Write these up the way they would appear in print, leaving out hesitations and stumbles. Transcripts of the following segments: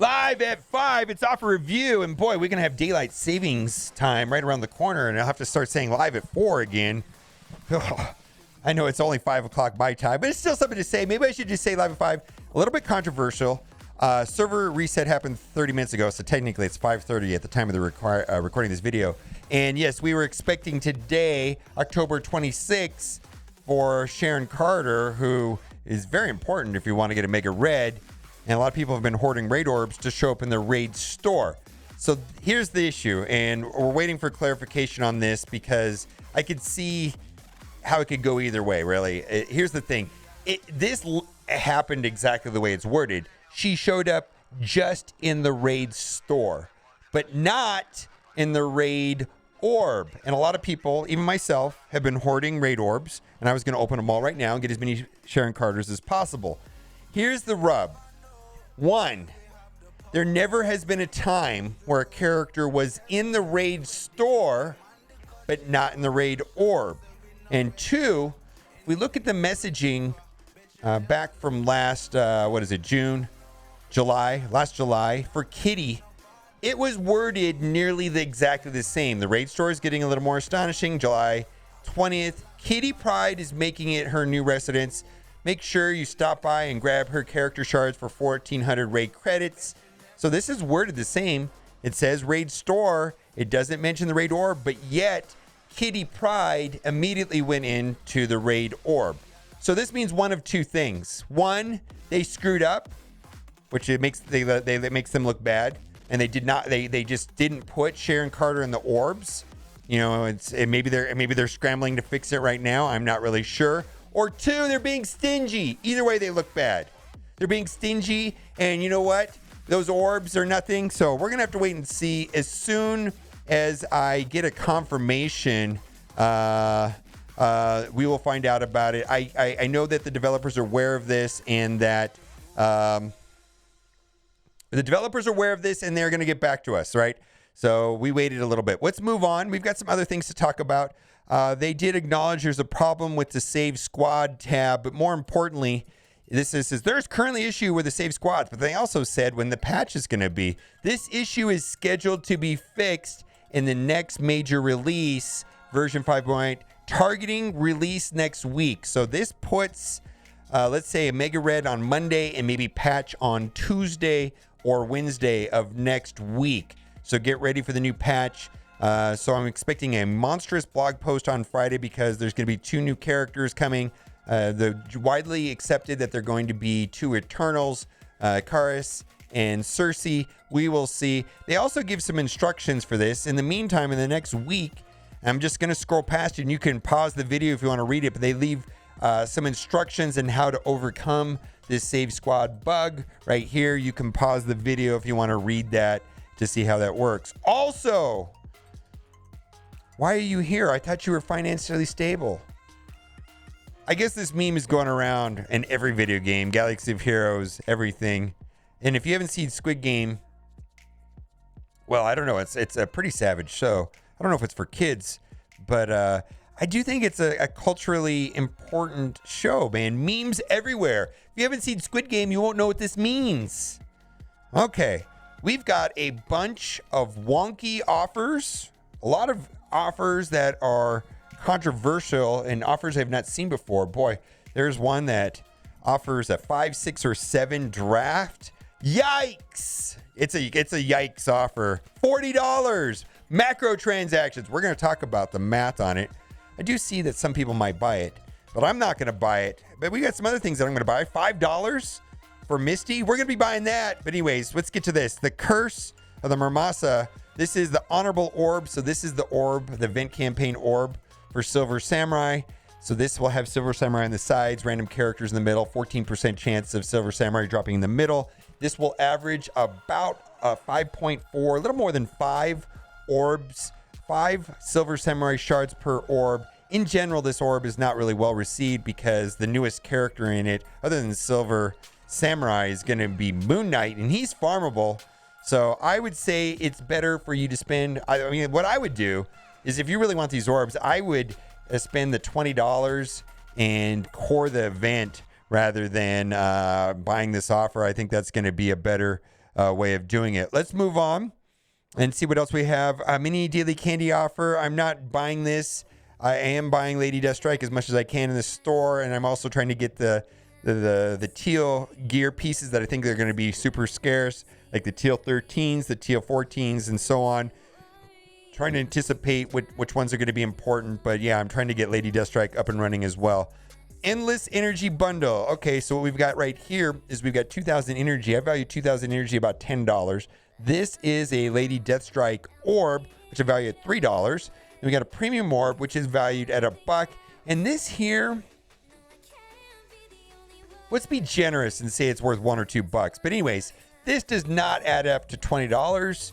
Live at 5, it's offer review, and boy, we're going to have daylight savings time right around the corner, and I'll have to start saying live at 4 again. I know it's only 5 o'clock my time, but it's still something to say. Maybe I should just say live at 5. A little bit controversial. Server reset happened 30 minutes ago, so technically it's 5:30 at the time of the recording this video. And yes, we were expecting today, October 26th, for Sharon Carter, who is very important if you want to get a Mega Red. And a lot of people have been hoarding Raid Orbs to show up in the Raid store. So here's the issue, and we're waiting for clarification on this because I could see how it could go either way, really. Here's the thing. This happened exactly the way it's worded. She showed up just in the Raid store, but not in the Raid Orb. And a lot of people, even myself, have been hoarding Raid Orbs, and I was going to open them all right now and get as many Sharon Carters as possible. Here's the rub. 1, there never has been a time where a character was in the Raid store, but not in the Raid Orb. And 2, if we look at the messaging back from last July, for Kitty, it was worded nearly exactly the same. The Raid store is getting a little more astonishing. July 20th, Kitty Pride is making it her new residence. Make sure you stop by and grab her character shards for 1,400 Raid credits. So this is worded the same. It says Raid store. It doesn't mention the Raid Orb, but yet Kitty Pride immediately went into the Raid Orb. So this means one of two things. 1, they screwed up, which it makes makes them look bad, and they just didn't put Sharon Carter in the Orbs. You know, maybe they're scrambling to fix it right now. I'm not really sure. Or 2, they're being stingy. Either way, they look bad. They're being stingy, and you know what? Those orbs are nothing. So we're gonna have to wait and see. As soon as I get a confirmation, we will find out about it. I know that the developers are aware of this, and that the developers are aware of this, and they're gonna get back to us, right? So we waited a little bit. Let's move on. We've got some other things to talk about. They did acknowledge there's a problem with the Save Squad tab, but more importantly, this says there's currently issue with the Save Squads, but they also said when the patch is going to be. This issue is scheduled to be fixed in the next major release, version 5.8, targeting release next week. So this puts, let's say, a Mega Red on Monday and maybe patch on Tuesday or Wednesday of next week. So get ready for the new patch. So I'm expecting a monstrous blog post on Friday because there's going to be 2 new characters coming. They're widely accepted that they're going to be 2 Eternals, Karis and Cersei. We will see. They also give some instructions for this. In the meantime, in the next week, I'm just going to scroll past it, and you can pause the video if you want to read it, but they leave some instructions on how to overcome this Save Squad bug. Right here, you can pause the video if you want to read that to see how that works. Also, why are you here? I thought you were financially stable. I guess this meme is going around in every video game, Galaxy of Heroes, everything. And if you haven't seen Squid Game, well, I don't know. It's a pretty savage show. I don't know if it's for kids, but I do think it's a culturally important show, man. Memes everywhere. If you haven't seen Squid Game, you won't know what this means. Okay, we've got a bunch of wonky offers. A lot of offers that are controversial and offers I've not seen before. Boy, there's one that offers a 5, 6, or 7 draft. Yikes! It's a yikes offer. $40 macro transactions. We're going to talk about the math on it. I do see that some people might buy it, but I'm not going to buy it. But we got some other things that I'm going to buy. $5 for Misty. We're going to be buying that. But anyways, let's get to this. The Curse of the Murmasa. This is the Honorable Orb. So this is the Orb, the Event Campaign Orb for Silver Samurai. So this will have Silver Samurai on the sides, random characters in the middle, 14% chance of Silver Samurai dropping in the middle. This will average about 5.4, a little more than 5 orbs, 5 Silver Samurai shards per orb. In general, this orb is not really well received because the newest character in it, other than Silver Samurai, is going to be Moon Knight, and he's farmable. So I would say it's better for you to spend, I mean, what I would do is if you really want these orbs, I would spend the $20 and core the event rather than buying this offer. I think that's going to be a better way of doing it. Let's move on and see what else we have. Mini daily candy offer. I'm not buying this. I am buying Lady Deathstrike as much as I can in the store, and I'm also trying to get the teal gear pieces that I think they're going to be super scarce, like the teal 13s, the teal 14s, and so on. Trying to anticipate which ones are going to be important, but yeah, I'm trying to get Lady Deathstrike up and running as well. Endless energy bundle. Okay, so what we've got right here is we've got 2,000 energy. I value 2,000 energy about $10. This is a Lady Deathstrike orb, which I value at $3. And we got a premium orb, which is valued at $1. And this here, let's be generous and say it's worth $1 or $2. But anyways, this does not add up to $20.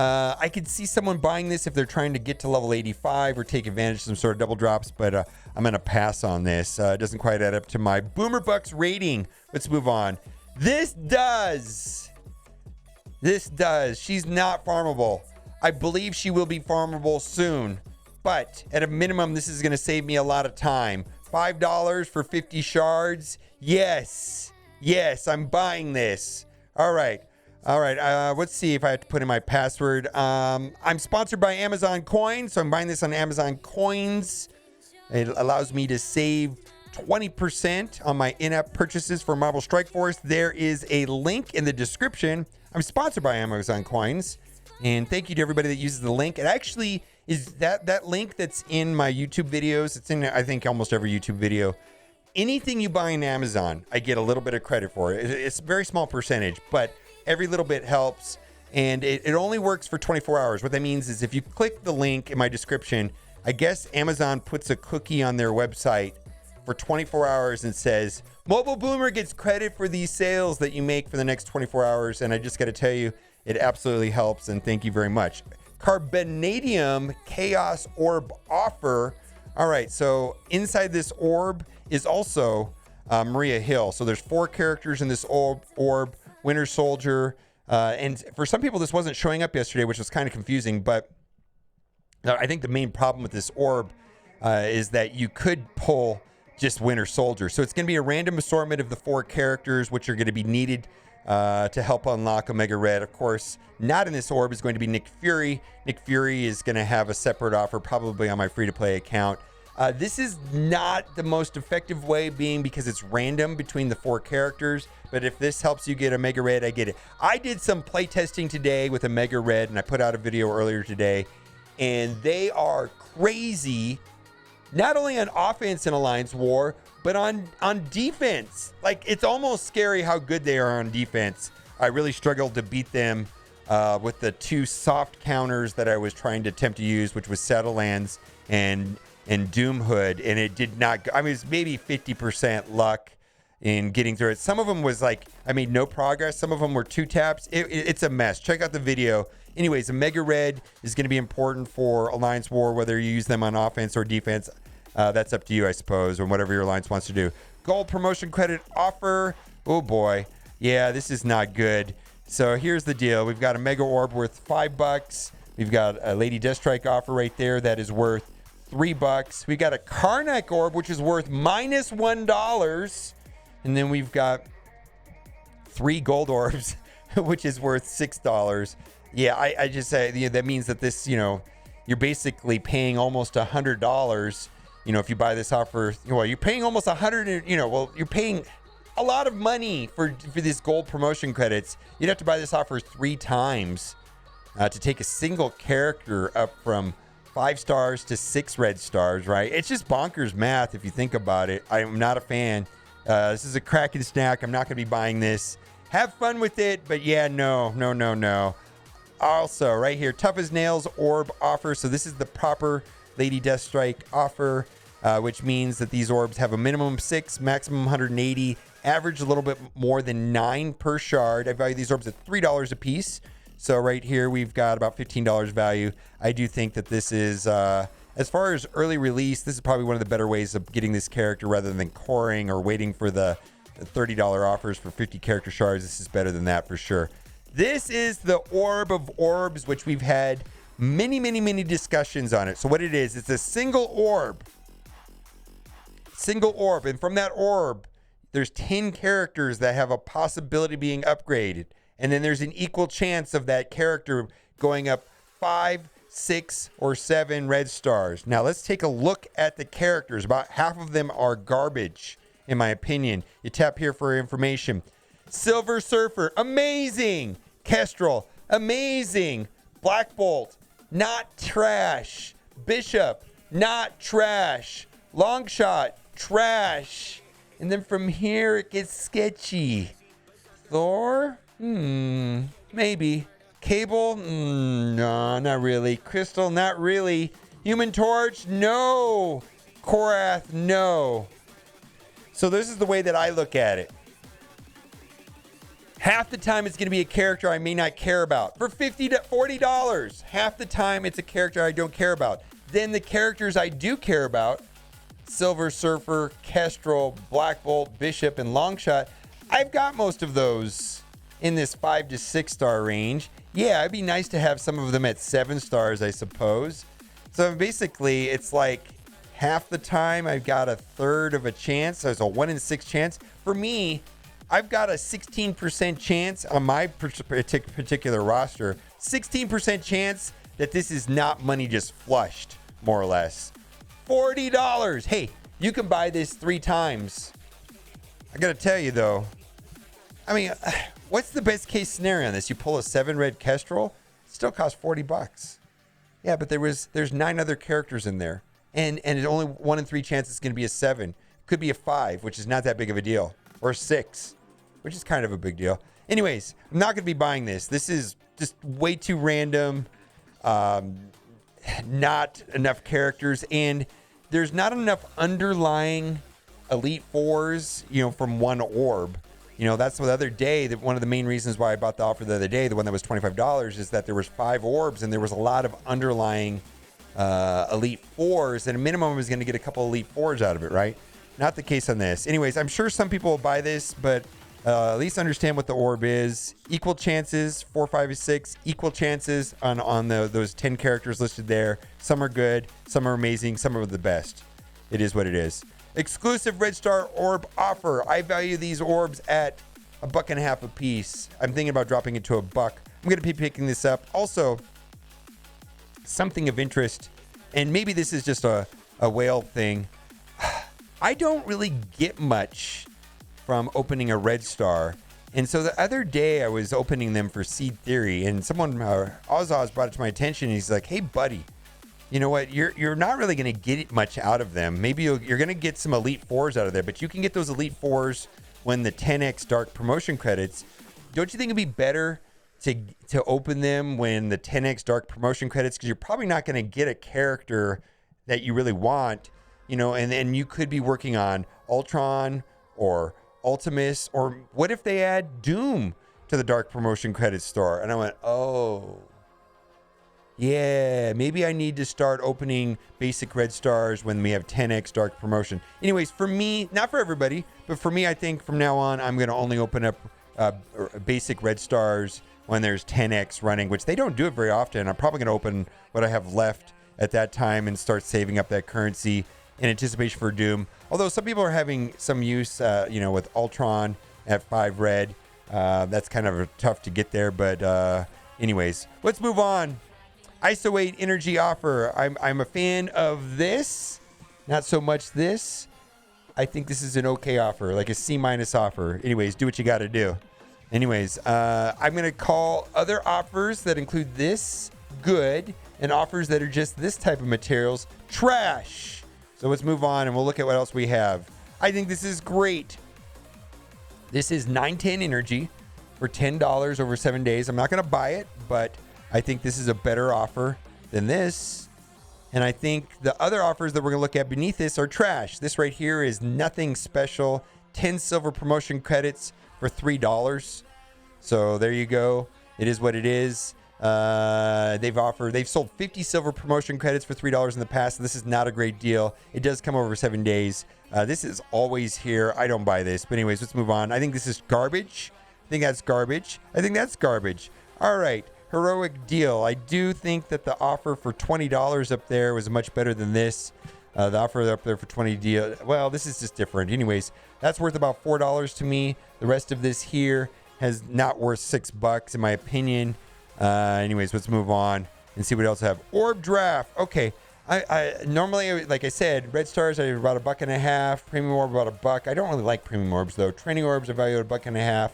I could see someone buying this if they're trying to get to level 85 or take advantage of some sort of double drops, but I'm going to pass on this. It doesn't quite add up to my Boomer Bucks rating. Let's move on. This does. She's not farmable. I believe she will be farmable soon, but at a minimum, this is going to save me a lot of time. $5 for 50 shards. Yes, I'm buying this. All right. Let's see if I have to put in my password. I'm sponsored by Amazon Coins, so I'm buying this on Amazon Coins. It allows me to save 20% on my in-app purchases for Marvel Strike Force. There is a link in the description. I'm sponsored by Amazon Coins, and thank you to everybody that uses the link. It actually is that link that's in my YouTube videos. It's in, I think, almost every YouTube video. Anything you buy on Amazon, I get a little bit of credit for it. It's a very small percentage, but every little bit helps, and it only works for 24 hours. What that means is if you click the link in my description, I guess Amazon puts a cookie on their website for 24 hours and says, Mobile Boomer gets credit for these sales that you make for the next 24 hours. And I just got to tell you, it absolutely helps, and thank you very much. Carbonadium Chaos Orb offer. All right, so inside this orb is also Maria Hill. So there's 4 characters in this orb. Winter Soldier, and for some people this wasn't showing up yesterday, which was kind of confusing, but I think the main problem with this orb is that you could pull just Winter Soldier. So it's going to be a random assortment of the 4 characters which are going to be needed to help unlock Omega Red. Of course, not in this orb is going to be Nick Fury. Nick Fury is going to have a separate offer, probably on my free-to-play account. This is not the most effective way, being because it's random between the 4 characters. But if this helps you get a Mega Red, I get it. I did some playtesting today with a Mega Red, and I put out a video earlier today. And they are crazy, not only on offense in Alliance War, but on defense. Like, it's almost scary how good they are on defense. I really struggled to beat them with the 2 soft counters that I was trying to attempt to use, which was Shadowlands and Doom Hood, and it did not go. I mean, it was maybe 50% luck in getting through it. Some of them was like, I made no progress. Some of them were 2 taps. It's a mess. Check out the video. Anyways, a Mega Red is going to be important for Alliance War, whether you use them on offense or defense. That's up to you, I suppose, or whatever your alliance wants to do. Gold promotion credit offer. Oh boy. Yeah, this is not good. So here's the deal. We've got a Mega Orb worth $5. We've got a Lady Deathstrike offer right there that is worth $3. We got a Karnak Orb, which is worth -$1. And then we've got 3 gold orbs, which is worth $6. Yeah, I just say that means that this, you're basically paying almost $100. If you buy this offer, you're paying almost 100. You're paying a lot of money for these gold promotion credits. You'd have to buy this offer 3 times to take a single character up from 5 stars to 6 red stars, right? It's just bonkers math if you think about it. I'm not a fan. This is a cracking snack. I'm not going to be buying this. Have fun with it, but yeah, no. Also, right here, Tough as Nails Orb offer. So this is the proper Lady Deathstrike offer, which means that these orbs have a minimum of 6, maximum 180, average a little bit more than 9 per shard. I value these orbs at $3 a piece. So right here, we've got about $15 value. I do think that this is, as far as early release, this is probably one of the better ways of getting this character rather than coring or waiting for the $30 offers for 50 character shards. This is better than that for sure. This is the Orb of Orbs, which we've had many discussions on it. So what it is, it's a single orb. And from that orb, there's 10 characters that have a possibility of being upgraded. And then there's an equal chance of that character going up 5, 6, or 7 red stars. Now let's take a look at the characters. About half of them are garbage, in my opinion. You tap here for information. Silver Surfer, amazing. Kestrel, amazing. Black Bolt, not trash. Bishop, not trash. Longshot, trash. And then from here it gets sketchy. Thor, maybe. Cable, no, not really. Crystal, not really. Human Torch, no. Korath, no. So this is the way that I look at it. Half the time it's going to be a character I may not care about. For $50 to $40, half the time it's a character I don't care about. Then the characters I do care about, Silver Surfer, Kestrel, Black Bolt, Bishop, and Longshot, I've got most of those in this 5 to 6 star range. Yeah, it'd be nice to have some of them at 7 stars, I suppose. So basically, it's like half the time I've got a third of a chance. There's a 1 in 6 chance. For me, I've got a 16% chance on my particular roster. 16% chance that this is not money just flushed, more or less. $40. Hey, you can buy this 3 times. I gotta tell you though, I mean, what's the best case scenario on this? You pull a 7 red Kestrel, it still costs $40. Yeah, but there's 9 other characters in there, and it's only 1 in 3 chance it's gonna be a 7. Could be a 5, which is not that big of a deal, or 6, which is kind of a big deal. Anyways, I'm not gonna be buying this. This is just way too random. Not enough characters, and there's not enough underlying Elite Fours, from one orb. That's the other day that one of the main reasons why I bought the offer the other day, the one that was $25, is that there was 5 orbs and there was a lot of underlying Elite Fours, and a minimum was going to get a couple Elite Fours out of it, right? Not the case on this. Anyways, I'm sure some people will buy this, but at least understand what the orb is. Equal chances, 4, 5, 6. Equal chances on those 10 characters listed there. Some are good, some are amazing, some are the best. It is what it is. Exclusive Red Star Orb offer. I value these orbs at $1.50 a piece. I'm thinking about dropping it to $1. I'm going to be picking this up. Also, something of interest, and maybe this is just a whale thing. I don't really get much from opening a Red Star. And so the other day I was opening them for Seed Theory, and someone, Oz brought it to my attention. He's like, hey, buddy, you know what? You're not really going to get much out of them. Maybe you're going to get some Elite Fours out of there, but you can get those Elite Fours when the 10x Dark Promotion credits. Don't you think it'd be better to open them when the 10x Dark Promotion credits? Because you're probably not going to get a character that you really want, and then you could be working on Ultron or Ultimus, or what if they add Doom to the Dark Promotion credit store? And I went, oh, yeah, maybe I need to start opening basic Red Stars when we have 10x Dark Promotion. Anyways, for me, not for everybody, but for me, I think from now on, I'm going to only open up basic Red Stars when there's 10x running, which they don't do it very often. I'm probably going to open what I have left at that time and start saving up that currency in anticipation for Doom. Although some people are having some use, with Ultron at 5 red. That's kind of tough to get there. But anyways, let's move on. ISO 8 energy offer. I'm a fan of this. Not so much this. I think this is an okay offer, like a C- offer. Anyways, do what you got to do. Anyways, I'm going to call other offers that include this good, and offers that are just this type of materials trash. So let's move on and we'll look at what else we have. I think this is great. This is 910 energy for $10 over 7 days. I'm not going to buy it, but I think this is a better offer than this. And I think the other offers that we're going to look at beneath this are trash. This right here is nothing special. 10 silver promotion credits for $3. So there you go. It is what it is. They've sold 50 silver promotion credits for $3 in the past. So this is not a great deal. It does come over 7 days. This is always here. I don't buy this. But anyways, let's move on. I think this is garbage. I think that's garbage. I think that's garbage. All right. Heroic deal. I do think that the offer for $20 up there was much better than this. The offer up there for 20 deal. Well, this is just different. Anyways, that's worth about $4 to me. The rest of this here has not worth $6 in my opinion. Anyways, let's move on and see what else I have. Orb Draft. Okay. I normally, like I said, red stars are about $1.50. Premium orb about $1. I don't really like premium orbs though. Training orbs are valued at $1.50,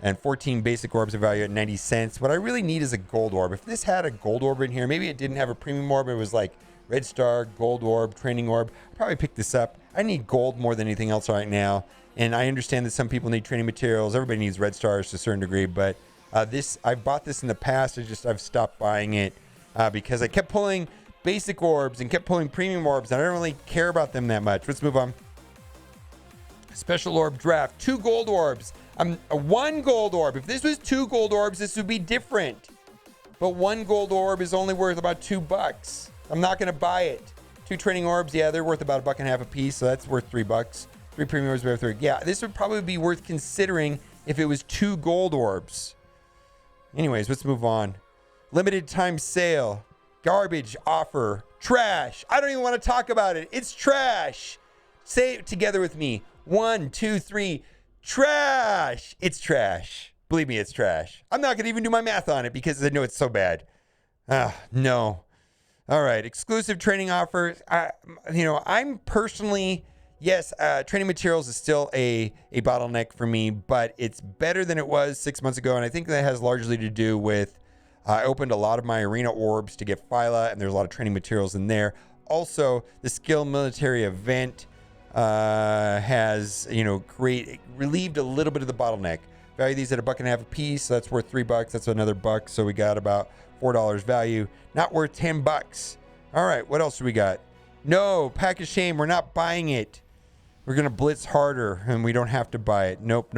and 14 basic orbs are valued at 90 cents. What I really need is a gold orb. If this had a gold orb in here, maybe it didn't have a premium orb. It was like red star, gold orb, training orb. I'd probably pick this up. I need gold more than anything else right now, and I understand that some people need training materials. Everybody needs red stars to a certain degree, but I've bought this in the past. I've stopped buying it because I kept pulling basic orbs and kept pulling premium orbs, and I don't really care about them that much. Let's move on. Special orb draft. 2 gold orbs. 1 gold orb. If this was 2 gold orbs, this would be different. But 1 gold orb is only worth about $2. I'm not going to buy it. 2 training orbs, yeah, they're worth about $1.50 a piece, so that's worth $3. 3 premium orbs worth $3. Yeah, this would probably be worth considering if it was 2 gold orbs. Anyways, let's move on. Limited time sale. Garbage offer. Trash. I don't even want to talk about it. It's trash. Say it together with me. 1, 2, 3. Trash. It's trash. Believe me, it's trash. I'm not going to even do my math on it because I know it's so bad. No. All right. Exclusive training offers. I'm personally, yes, training materials is still a bottleneck for me, but it's better than it was 6 months ago. And I think that has largely to do with I opened a lot of my arena orbs to get Phyla, and there's a lot of training materials in there. Also, the skill military event has, relieved a little bit of the bottleneck. Value these at $1.50 a piece, so that's worth $3. That's another $1, so we got about $4 value. Not worth $10. All right, what else do we got? No, pack of shame. We're not buying it. We're gonna blitz harder, and we don't have to buy it. Nope.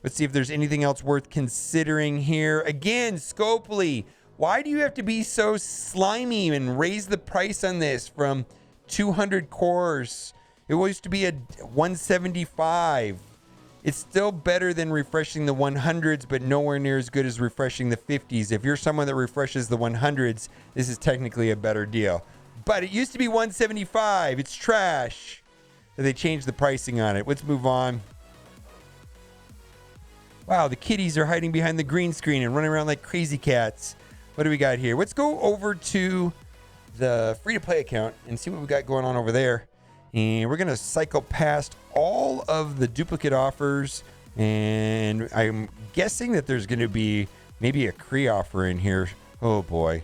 Let's see if there's anything else worth considering here. Again, Scopely, why do you have to be so slimy and raise the price on this from 200 cores? It used to be a 175. It's still better than refreshing the 100s, but nowhere near as good as refreshing the 50s. If you're someone that refreshes the 100s, this is technically a better deal. But it used to be 175. It's trash. They changed the pricing on it. Let's move on. Wow, the kitties are hiding behind the green screen and running around like crazy cats. What do we got here? Let's go over to the free-to-play account and see what we got going on over there. And we're going to cycle past all of the duplicate offers. And I'm guessing that there's going to be maybe a Kree offer in here. Oh, boy.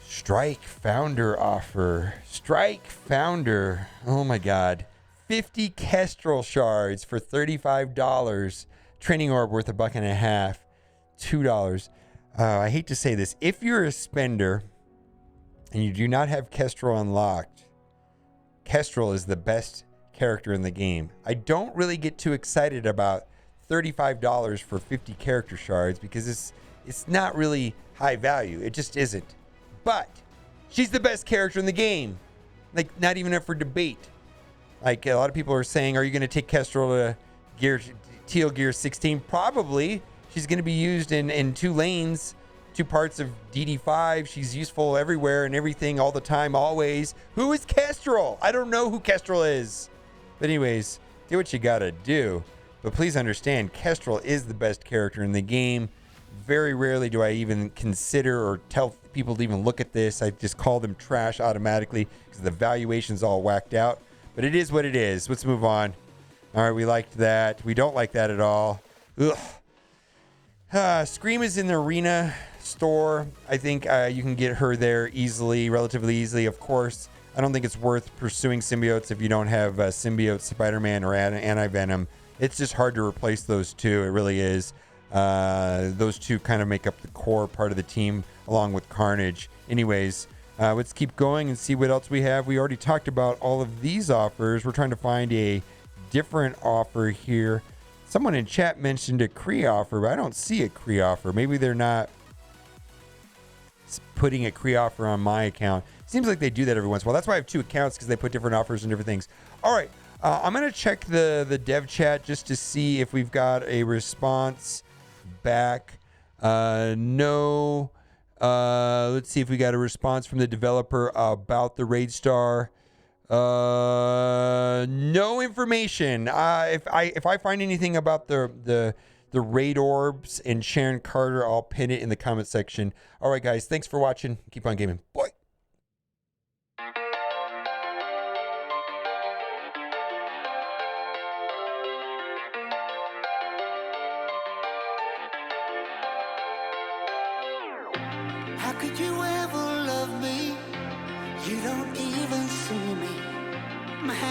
Strike Founder offer. Strike Founder. Oh, my God. 50 Kestrel shards for $35. Training orb worth $1.50, $2. I hate to say this. If you're a spender and you do not have Kestrel unlocked, Kestrel is the best character in the game. I don't really get too excited about $35 for 50 character shards because it's not really high value. It just isn't. But she's the best character in the game. Like, not even up for debate. Like, a lot of people are saying, are you going to take Kestrel to Teal Gear 16? Probably. She's going to be used in 2 lanes, 2 parts of DD5. She's useful everywhere and everything, all the time, always. Who is Kestrel? I don't know who Kestrel is. But anyways, do what you got to do. But please understand, Kestrel is the best character in the game. Very rarely do I even consider or tell people to even look at this. I just call them trash automatically because the valuation's all whacked out. But it is what it is. Let's move on. All right, we liked that. We don't like that at all. Ugh. Scream is in the arena store. I think you can get her there easily, relatively easily, of course. I don't think it's worth pursuing symbiotes if you don't have symbiote Spider-Man or Anti-Venom. It's just hard to replace those two. It really is. Those two kind of make up the core part of the team along with Carnage. Anyways, let's keep going and see what else we have. We already talked about all of these offers. We're trying to find a different offer here. Someone in chat mentioned a Kree offer, but I don't see a Kree offer. Maybe they're not putting a Kree offer on my account. Seems like they do that every once in a while. That's why I have 2 accounts, because they put different offers and different things. All right. I'm going to check the dev chat just to see if we've got a response back. No. Let's see if we got a response from the developer about the Raid Star. No information. If I find anything about the the raid orbs, and Sharon Carter. I'll pin it in the comment section. All right, guys, thanks for watching. Keep on gaming. Bye. How could you ever love me? You don't even see me.